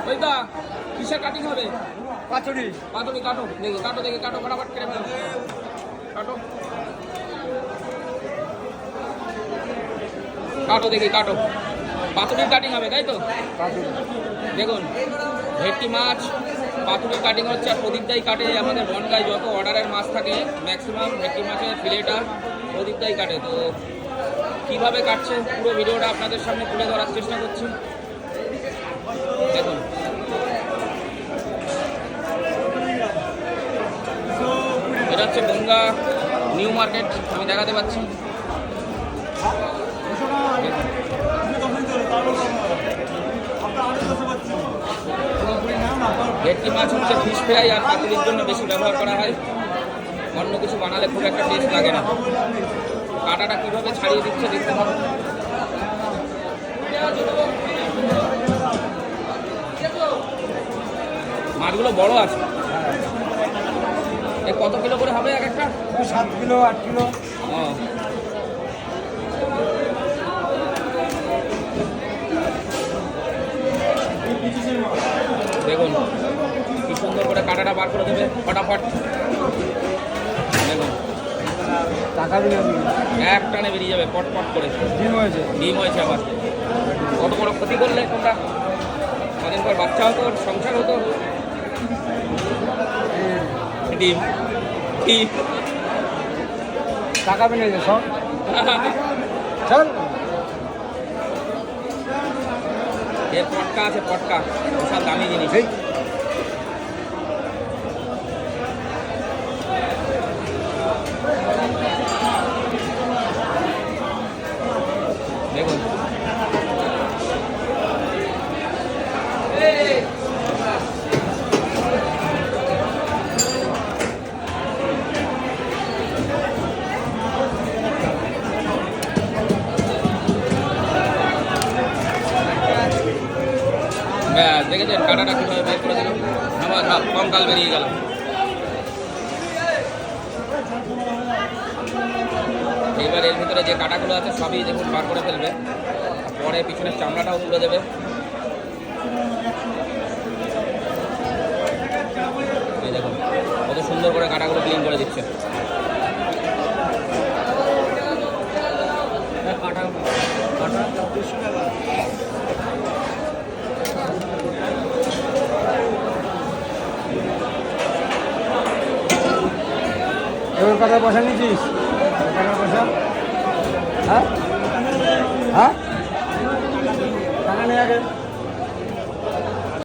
ওই দা কিসের কাটিং হবে? পাতুরি পাতুরি কাটো দেখি, কাটো দেখি, কাটো ফটাফট কেটে ফেলো, কাটো কাটো দেখি, কাটো। পাতুরির কাটিং হবে তাই তো? দেখুন ভেটকি মাছ পাতুরির কাটিং হচ্ছে। আর প্রদীপদাই কাটে আমাদের বনগায় যত অর্ডারের মাছ থাকে ম্যাক্সিমাম ভেটকি মাছের ফিলেটা প্রদীপদাই কাটে। তো কীভাবে কাটছে পুরো ভিডিওটা আপনাদের সামনে তুলে ধরার চেষ্টা করছি। দেখুন এটা হচ্ছে বনগা নিউ মার্কেট, আমি দেখাতে পাচ্ছি। ভেটকি মাছ হচ্ছে ফিশ ফ্রাই আর পাতুরির জন্য বেশি ব্যবহার করা হয়, অন্য কিছু বানালে খুব একটা টেস্ট লাগে না। কাঁটাটা কীভাবে ছাড়িয়ে দিচ্ছে দেখতে পাবো। মাছগুলো বড় আছে। এ কত কিলো করে হবে এক একটা? 7 কিলো 8 কিলো। ও দেখুন কি সুন্দর করে কাঁটাটা বার করে দেবে ফটাফট। দেখুন টাকা দিলে এক টানে বেরিয়ে যাবে পট পট করে। ডিম হয়েছে, ডিম হয়েছে আবার। কত বড় ক্ষতি করলে তোমরা। কদিন পর বাচ্চা হতো, সংসার হতো। ডিম ডিম টাকা বেরিয়েছে সব। চল এর পটকা আছে, পটকা বিশাল দামি জিনিস। দেখুন ব্যাস, দেখেছেন কাঁটাটা কীভাবে বের করে দিল, আমার কঙ্কাল বেরিয়ে গেল। এবার এর ভিতরে যে কাঁটাগুলো আছে সবই দেখুন বার করে ফেলবে, পরে পিছনের চামড়াটাও তুলে দেবে। এই দেখুন কত সুন্দর করে কাঁটাগুলো ক্লিন করে দিচ্ছে। এবার টাকা পয়সা নিয়েছিস? টাকা পয়সা হ্যাঁ হ্যাঁ টাকা নেই আগে।